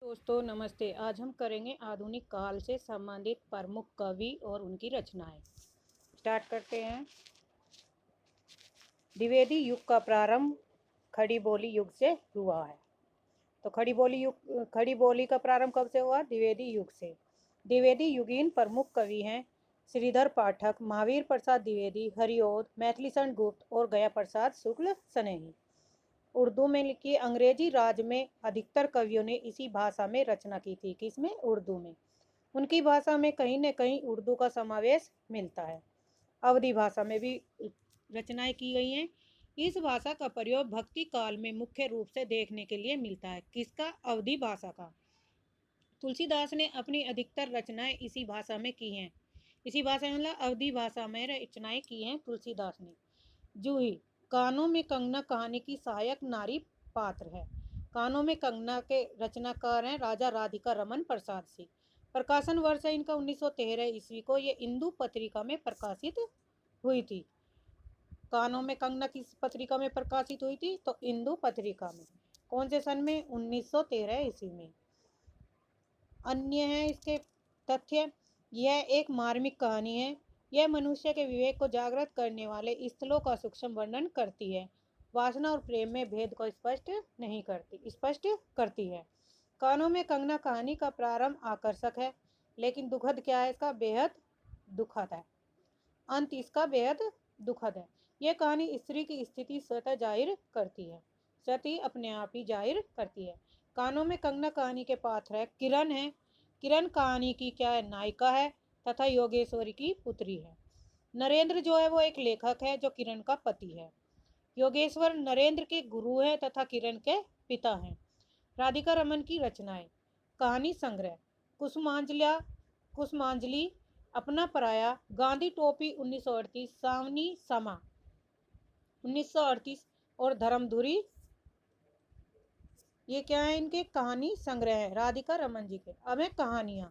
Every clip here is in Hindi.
दोस्तों नमस्ते। आज हम करेंगे आधुनिक काल से संबंधित प्रमुख कवि और उनकी रचनाएं। स्टार्ट करते हैं। द्विवेदी युग का प्रारंभ खड़ी बोली युग से हुआ है। तो खड़ी बोली का प्रारंभ कब से हुआ? द्विवेदी युग से। द्विवेदी युगीन प्रमुख कवि हैं श्रीधर पाठक, महावीर प्रसाद द्विवेदी, हरिओद, मैथिलीशरण गुप्त और गया प्रसाद शुक्ल सनेही। उर्दू में लिखी। अंग्रेजी राज में अधिकतर कवियों ने इसी भाषा में रचना की थी। किसमें? उर्दू में। उनकी भाषा में कहीं न कहीं उर्दू का समावेश मिलता है। अवधी भाषा में भी रचनाएं की गई हैं। इस भाषा का प्रयोग भक्ति काल में मुख्य रूप से देखने के लिए मिलता है। किसका? अवधी भाषा का। तुलसीदास ने अपनी अधिकतर रचनाएं इसी भाषा में की हैं। इसी भाषा मतलब अवधी भाषा में रचनाएं की हैं तुलसीदास ने। जूही कानों में कंगना कहानी की सहायक नारी पात्र है। कानों में कंगना के रचनाकार हैं राजा राधिका रमन प्रसाद सिंह। प्रकाशन वर्ष है इनका 1913 ईस्वी को। ये इंदु पत्रिका में प्रकाशित हुई थी। कानों में कंगना किस पत्रिका में प्रकाशित हुई थी? तो इंदु पत्रिका में। कौन से सन में? 1913 ईस्वी में। अन्य है इसके तथ्य। यह एक मार्मिक कहानी है। यह मनुष्य के विवेक को जागृत करने वाले स्थलों का सूक्ष्म वर्णन करती है। वासना और प्रेम में भेद को स्पष्ट करती है। कानों में कंगना कहानी का प्रारंभ आकर्षक है, लेकिन दुखद क्या है इसका? बेहद दुखद है। अंत इसका बेहद दुखद है। यह कहानी स्त्री की स्थिति स्वतः जाहिर करती है। सती अपने आप ही जाहिर करती है। कानों में कंगना कहानी के पात्र है किरण है। किरण कहानी की क्या है? नायिका है तथा योगेश्वरी की पुत्री है। नरेंद्र जो है वो एक लेखक है जो किरण का पति है। योगेश्वर नरेंद्र के गुरु हैं तथा किरण के पिता हैं। राधिका रमन की रचनाएं। कहानी संग्रह कुसुमांजलि, अपना पराया, गांधी टोपी 1938, सावनी समा 1938 और धर्मधुरी। ये क्या है? इनके कहानी संग्रह है राधिका रमन जी के। अब है कहानियां।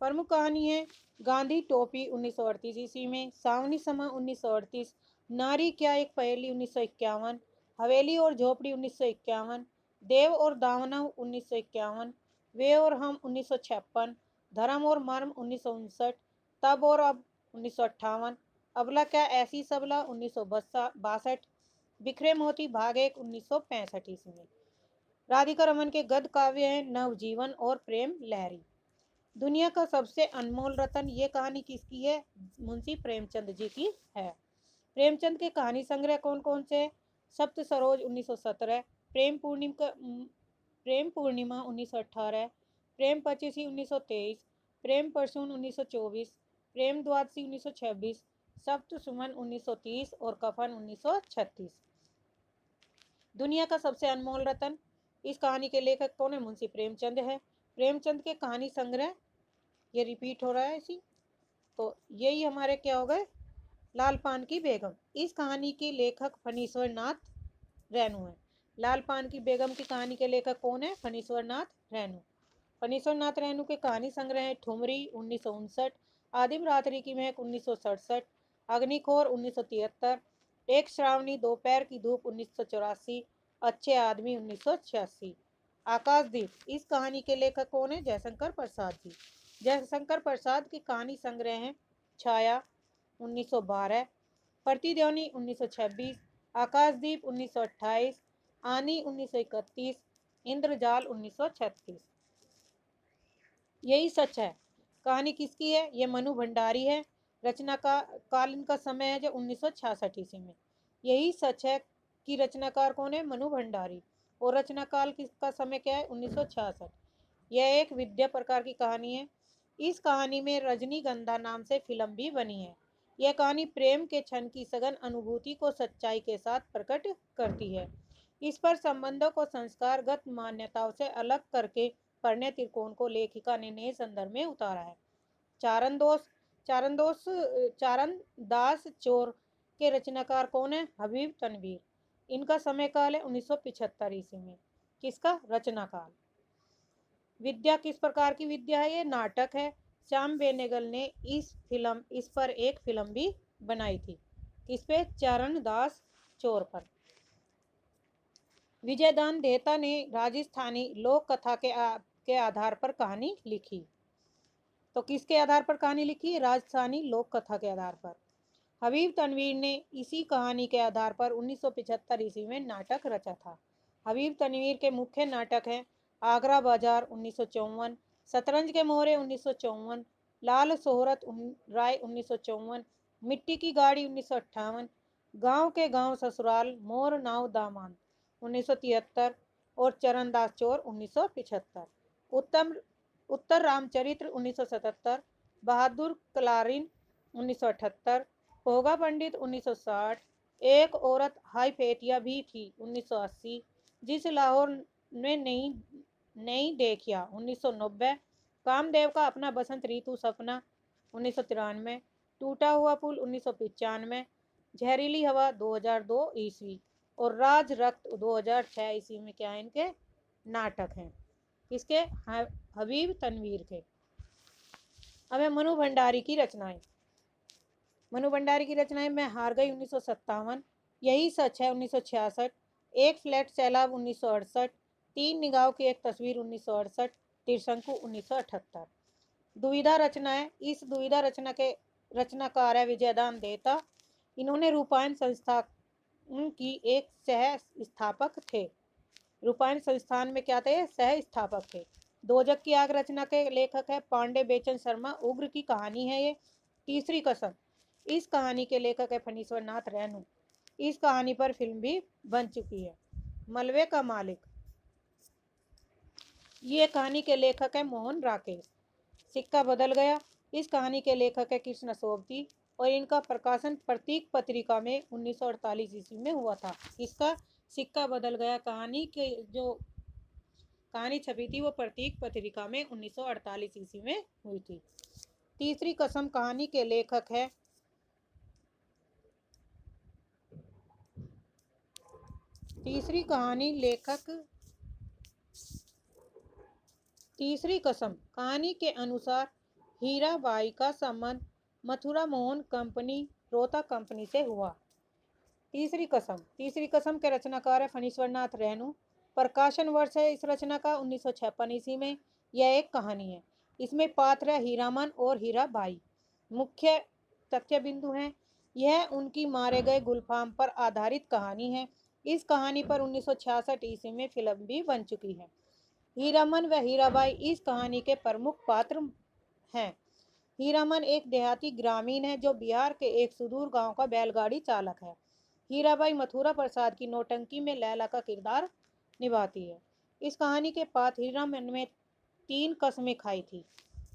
प्रमुख कहानी है गांधी टोपी 1938 ईस्वी में, सावनी समा 1938, नारी क्या एक पहेली 1951, हवेली और झोपड़ी 1951, देव और दानव 1951, वे और हम 1956, धर्म और मर्म 1959, तब और अब 1958, अबला क्या ऐसी सबला 1962, बिखरे मोती भाग 1 1965 ईस्वी में। राधिका रमन के गद्य काव्य हैं नवजीवन और प्रेम लहरी। दुनिया का सबसे अनमोल रतन, ये कहानी किसकी है? मुंशी प्रेमचंद जी की है। प्रेमचंद के कहानी संग्रह कौन कौन से? सप्त सरोज 1917, प्रेम पूर्णिमा 1918, प्रेम पचीसी 1923, प्रेम परसून 1924, प्रेम द्वादशी 1926, सप्त सुमन 1930 और कफन 1936। दुनिया का सबसे अनमोल रतन, इस कहानी के लेखक कौन है? मुंशी प्रेमचंद है। प्रेमचंद के कहानी संग्रह, ये रिपीट हो रहा है इसी, तो यही हमारे क्या हो गए? लाल पान की बेगम। इस कहानी के लेखक फणीश्वर नाथ रेणु है। लाल पान की बेगम की कहानी के लेखक कौन है? फणीश्वर नाथ रेणु। फणीश्वर नाथ रेणु के कहानी संग्रह है ठुमरी 1959, आदिम रात्रि की महक 1967, अग्निखोर 1973, एक श्रावणी दोपहर की धूप 1984, अच्छे आदमी 1986। आकाशदीप, इस कहानी के लेखक कौन है? जयशंकर प्रसाद जी। जयशंकर प्रसाद की कहानी संग्रह है छाया 1912, प्रतिध्वनि 1926, आकाशदीप 1928, आनी 1931, इंद्रजाल 1936। यही सच है। कहानी किसकी है? ये मनु भंडारी है। रचना का काल इनका समय है जो 1966 ईस्वी में। यही सच है कि रचनाकार कौन है? मनु भंडारी। और रचना काल किसका समय क्या है? 1966। यह एक विद्या प्रकार की कहानी है। इस कहानी में रजनीगंधा नाम से फिल्म भी बनी है। यह कहानी प्रेम के क्षण की सघन अनुभूति को सच्चाई के साथ प्रकट करती है। इस पर संबंधों को संस्कारगत मान्यताओं से अलग करके पढ़ने त्रिकोण को लेखिका ने नए संदर्भ में उतारा है। चारण दास चोर के रचनाकार कौन है? हबीब तनवीर। इनका समय काल है 1975 ईस्वी में। किसका? रचना काल। विद्या किस प्रकार की विद्या है? ये नाटक है। श्याम बेनेगल ने इस पर एक फिल्म भी बनाई थी। किस पे? चरण दास चोर पर। विजयदान देहता ने राजस्थानी लोक कथा के आधार पर कहानी लिखी। तो किसके आधार पर कहानी लिखी? राजस्थानी लोक कथा के आधार पर। हबीब तनवीर ने इसी कहानी के आधार पर 1975 ईस्वी में नाटक रचा था। हबीब तनवीर के मुख्य नाटक हैं आगरा बाजार 1954, शतरंज के मोहरे 1954, लाल सोहरत राय 1954, मिट्टी की गाड़ी 1958, गांव के गांव ससुराल, मोर नाव दामाद 1973 और चरणदास चोर 1975। उत्तर रामचरित्र 1977, बहादुर कलारिन 1978, पोगा पंडित 1960, एक औरत हाई फेटिया भी थी 1980, जिस लाहौर में नहीं देखिया 1990, कामदेव का अपना बसंत ऋतु सपना 1993, टूटा हुआ पुल 1995, जहरीली हवा 2002 ईस्वी और राज रक्त 2006 ईस्वी में क्या इनके नाटक हैं? किसके? हबीब तनवीर के। अब है मनु भंडारी की रचनाएं। मनु भंडारी की रचनाएं मैं हार गई 1957, यही सच है 1966, एक फ्लैट सैलाब 1968, तीन निगाहों की एक तस्वीर 1968, त्रिशंकु 1978। दुविधा रचनाएं। इस दुविधा रचना के रचनाकार है विजयदान देहता। इन्होंने रूपायन संस्था की एक सह स्थापक थे। रूपायन संस्थान में क्या थे? सह स्थापक थे। दोजक की आग रचना के लेखक है पांडे बेचन शर्मा। उग्र की कहानी है ये। तीसरी कसम, इस कहानी के लेखक है फणीश्वर नाथ रैनू। इस कहानी पर फिल्म भी बन चुकी है। मलबे का मालिक, ये कहानी के लेखक है मोहन राकेश। सिक्का बदल गया, इस कहानी के लेखक है कृष्ण सोबती और इनका प्रकाशन प्रतीक पत्रिका में 1948 ईस्वी में हुआ था। इसका सिक्का बदल गया कहानी के जो कहानी छपी थी वो प्रतीक पत्रिका में 1948 ईस्वी में हुई थी। तीसरी कसम कहानी के लेखक है तीसरी कसम कहानी के अनुसार हीराबाई का संबंध मथुरा मोहन कंपनी रोहता कंपनी से हुआ। तीसरी कसम के रचनाकार है फणीश्वर नाथ रैनू। प्रकाशन वर्ष है इस रचना का 1956 ईस्वी में। यह एक कहानी है। इसमें पात्र है हीरामन और हीराबाई। मुख्य तथ्य बिंदु हैं। यह उनकी मारे गए गुलफाम पर आधारित कहानी है। इस कहानी पर 1966 ईस्वी में फिल्म भी बन चुकी है। हीरामन व हीराबाई इस कहानी के प्रमुख पात्र हैं। हीरामन एक देहाती ग्रामीण है जो बिहार के एक सुदूर गांव का बैलगाड़ी चालक है। हीराबाई मथुरा प्रसाद की नौटंकी में लैला का किरदार निभाती है। इस कहानी के पात्र हीरामन में 3 कस्में खाई थी।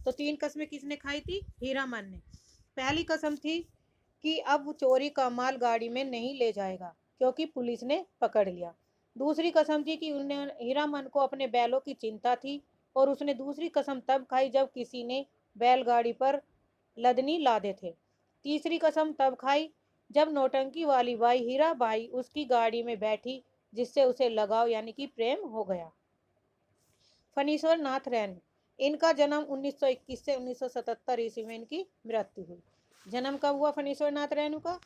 तो 3 कस्में किसने खाई थी? हीरामन ने। पहली कसम थी कि अब वो चोरी का माल गाड़ी में नहीं ले जाएगा क्योंकि पुलिस ने पकड़ लिया। दूसरी कसम थी कि उन्हें हीरामन को अपने बैलों की चिंता थी और उसने दूसरी कसम तब खाई जब किसी ने बैलगाड़ी पर लदनी लादे थे। तीसरी कसम तब खाई जब नौटंकी वाली बाई हीराबाई उसकी गाड़ी में बैठी जिससे उसे लगाव यानी कि प्रेम हो गया। फणीश्वर नाथ रैनू, इनका जन्म 1921 से 1977 ईस्वी में इनकी मृत्यु हुई। जन्म कब हुआ फणीश्वर नाथ रैनू का?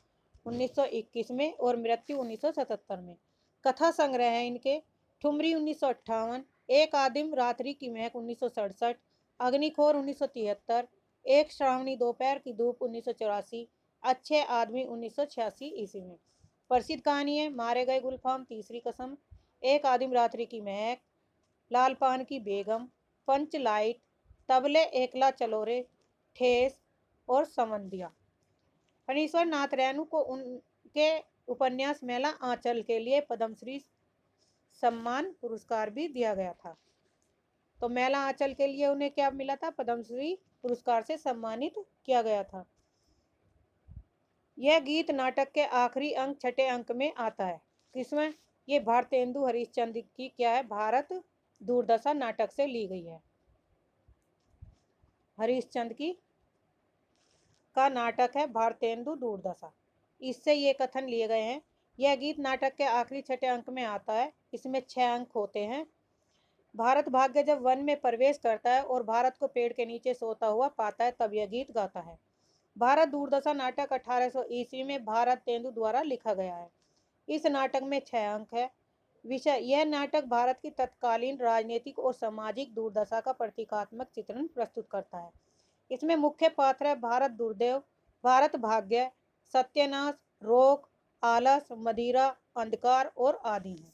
1921 में और मृत्यु 1977 में। कथा संग्रह है इनके ठुमरी 1958, एक आदिम रात्रि की महक 1967, अग्निखोर 1973, एक श्रावणी दोपहर की धूप 1984, अच्छे आदमी 1986 ईस्वी में। प्रसिद्ध कहानी है मारे गए गुलफाम, तीसरी कसम, एक आदिम रात्रि की महक, लाल पान की बेगम, पंच लाइट, तबले एकला चलोरे, ठेस और समंदिया। फणीश्वर नाथ रैनू को उनके उपन्यास मेला आंचल के लिए पद्मश्री सम्मान पुरस्कार भी दिया गया था। तो मेला आंचल के लिए उन्हें क्या मिला था? पद्मश्री पुरस्कार से सम्मानित किया गया था। यह गीत नाटक के आखिरी अंक छठे अंक में आता है। किसमें? ये भारतेंदु हरिश्चंद्र की क्या है? भारत दूरदशा नाटक से ली गई है। हरिश्चंद्र की का नाटक है भारतेंदु दूरदशा, इससे ये कथन लिए गए हैं। यह गीत नाटक के आखिरी छठे अंक में आता है। इसमें 6 अंक होते हैं। भारत भाग्य जब वन में प्रवेश करता है और भारत को पेड़ के नीचे सोता हुआ पाता है तब यह गीत गाता है। भारत दूरदशा नाटक 1800 ईस्वी में भारत तेंदु द्वारा लिखा गया है। इस नाटक में 6 अंक है। विषय: यह नाटक भारत की तत्कालीन राजनीतिक और सामाजिक दुर्दशा का प्रतीकात्मक चित्रण प्रस्तुत करता है। इसमें मुख्य पात्र है भारत दुर्दैव, भारत भाग्य, सत्यानाश, रोग, आलस, मदिरा, अंधकार और आदि हैं।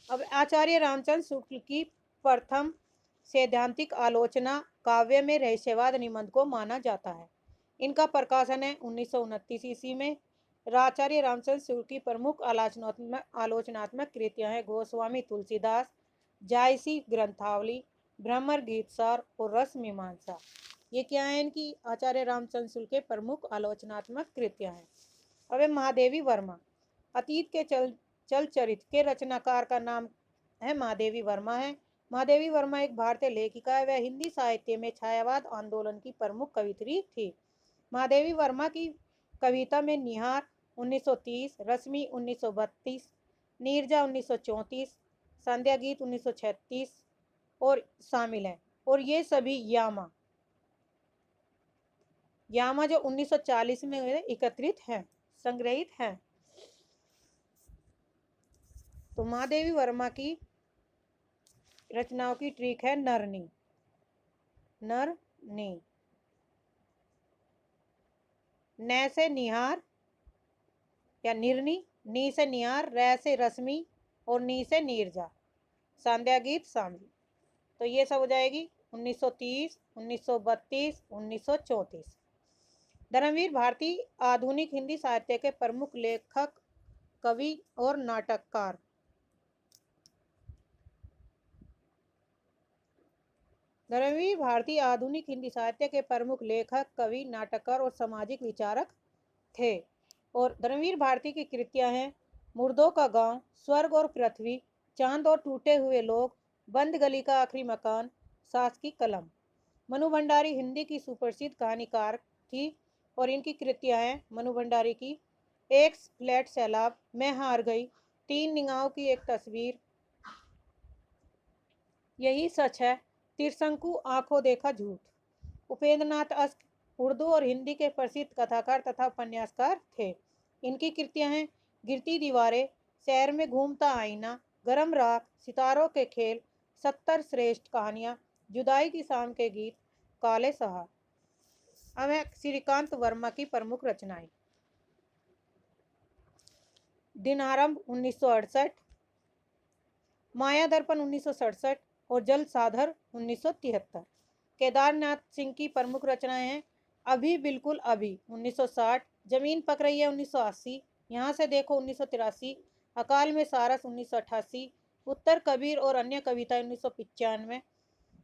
अब आचार्य रामचंद्र शुक्ल की प्रथम सैद्धांतिक आलोचना काव्य में रहस्यवाद निबंध को माना जाता है। इनका प्रकाशन है 1929 ईस्वी में। आचार्य रामचंद्र शुक्ल की प्रमुख आलोचनात्मक कृतियां हैं गोस्वामी तुलसीदास, जायसी ग्रंथावली, भ्रमर गीतसार और रस मीमांसा। ये क्या है इनकी आचार्य रामचंद्र शुक्ल के प्रमुख आलोचनात्मक कृतियां हैं। अब महादेवी वर्मा, अतीत के चलचरित्र के रचनाकार का नाम है महादेवी वर्मा है। महादेवी वर्मा एक भारतीय लेखिका है। वह हिंदी साहित्य में छायावाद आंदोलन की प्रमुख कवित्री थी। महादेवी वर्मा की कविता में निहार 1930, रश्मि 1932, नीरजा 1934, संध्या गीत 1936 और शामिल हैं। और ये सभी यामा जो 1940 में एकत्रित हैं, संग्रहित हैं। तो महादेवी वर्मा की रचनाओं की ट्रिक है नरनी, न से निहार या निर्नी, नी से निहार, रै से रश्मि और नी से नीरजा, संध्या गीत शामिल। तो ये सब हो जाएगी 1930, 1932, 1934। धर्मवीर भारती आधुनिक हिंदी साहित्य के प्रमुख लेखक, कवि और नाटककार। धर्मवीर भारती आधुनिक हिंदी साहित्य के प्रमुख लेखक, कवि, नाटककार और सामाजिक विचारक थे। और धर्मवीर भारती की कृतियां हैं मुर्दों का गांव, स्वर्ग और पृथ्वी, चांद और टूटे हुए लोग, बंद गली का आखिरी मकान, सास की कलम। मनु भंडारी हिंदी की सुप्रसिद्ध कहानीकार थी और इनकी कृतियां हैं मनु भंडारी की एक फ्लैट सैलाब, मैं हार गई, तीन निगाहों की एक तस्वीर, यही सच है, तिरशंकु, आंखों देखा झूठ। उपेंद्र नाथ अश्क उर्दू और हिंदी के प्रसिद्ध कथाकार तथा उपन्यासकार थे। इनकी कृतियां हैं गिरती दीवारें, शहर में घूमता आईना, गरम राख, सितारों के खेल, 70 श्रेष्ठ कहानियां, जुदाई की शाम के गीत, काले सहार। अब है श्रीकांत वर्मा की प्रमुख रचनाएं। दिन आरंभ 1968, माया दर्पण 1967 और जल साधर 1973। केदारनाथ सिंह की प्रमुख रचनाएं हैं अभी बिल्कुल अभी 1960, जमीन पक रही है 1980, यहाँ से देखो 1983, अकाल में सारस 1988, उत्तर कबीर और अन्य कविताएं 1995,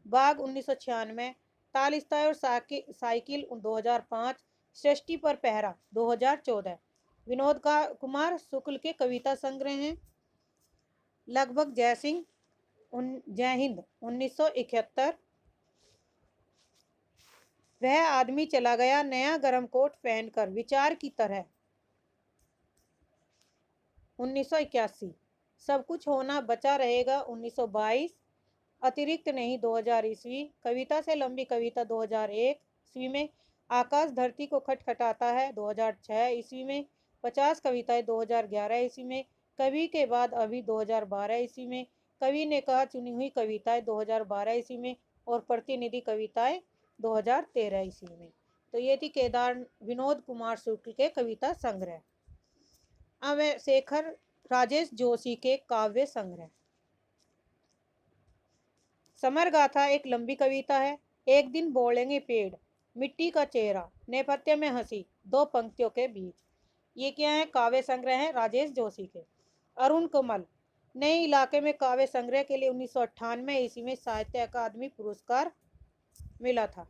बाग 1996, तालिस्तान और साइकिल 2005, सृष्टि पर पहरा 2014। विनोद कुमार शुक्ल के कविता संग्रह हैं लगभग जय सिंह, जय हिंद 1971, वह आदमी चला गया नया गरम कोट पहनकर विचार की तरह 1981, सब कुछ होना बचा रहेगा 1922, अतिरिक्त नहीं 2000 ईस्वी, कविता से लंबी कविता 2001 ईस्वी में, आकाश धरती को खटखटाता है 2006 ईस्वी में, 50 कविताएं 2011 ईस्वी में, कवि के बाद अभी 2012 ईस्वी में, कवि ने कहा चुनी हुई कविताएं 2012 ईस्वी में और प्रतिनिधि कविताएं 2013 ईस्वी में। तो ये थी विनोद कुमार शुक्ल के कविता संग्रह। अब शेखर राजेश जोशी के काव्य संग्रह। समर गाथा एक लंबी कविता है। एक दिन बोलेंगे पेड़, मिट्टी का चेहरा, नेपथ्य में हंसी, दो पंक्तियों के बीच। ये क्या है? काव्य संग्रह है राजेश जोशी के। अरुण कमल, नए इलाके में काव्य संग्रह के लिए 1998 ईस्वी में साहित्य अकादमी पुरस्कार मिला था।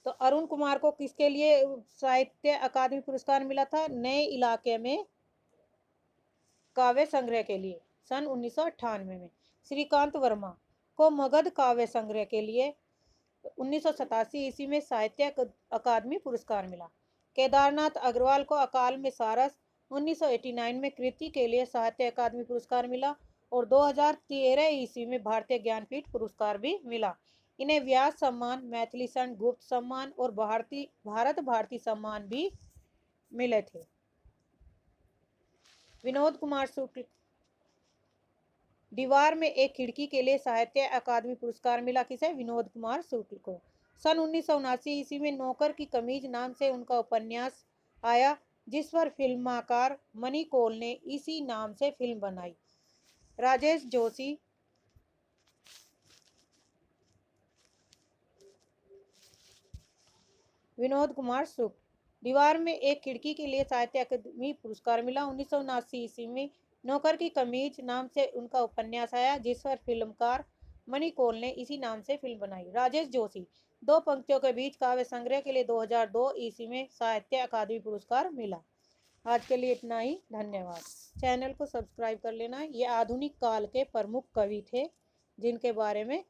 तो अरुण कुमार को किसके लिए साहित्य अकादमी पुरस्कार मिला था? नए इलाके में काव्य संग्रह के लिए सन 1998 में। श्रीकांत वर्मा को मगध काव्य संग्रह के लिए 1987 ईस्वी में साहित्य अकादमी पुरस्कार मिला। केदारनाथ अग्रवाल को अकाल में सारस 1989 में कृति के लिए साहित्य अकादमी पुरस्कार मिला और 2013 ईस्वी में भारतीय ज्ञानपीठ पुरस्कार भी मिला। इन्हें व्यास सम्मान, मैथिलीशरण गुप्त सम्मान और भारत भारती सम्मान भी मिले थे। विनोद कुमार शुक्ल, दीवार में एक खिड़की के लिए साहित्य अकादमी पुरस्कार मिला किसे? विनोद कुमार शुक्ल को। सन 1979 ईस्वी में नौकर की कमीज नाम से उनका उपन्यास आया, जिस पर फिल्मकार मनी कौल ने इसी नाम से फिल्म बनाई। राजेश जोशी, विनोद कुमार शुक्ल, दीवार में एक खिड़की के लिए साहित्य अकादमी पुरस्कार मिला। 1979 ईस्वी में नौकर की कमीज नाम से उनका उपन्यास आया, जिस पर फिल्मकार मनी कौल ने इसी नाम से फिल्म बनाई। राजेश जोशी, दो पंक्तियों के बीच काव्य संग्रह के लिए 2002 ईस्वी में साहित्य अकादमी पुरस्कार मिला। आज के लिए इतना ही, धन्यवाद। चैनल को सब्सक्राइब कर लेना। ये आधुनिक काल के प्रमुख कवि थे जिनके बारे में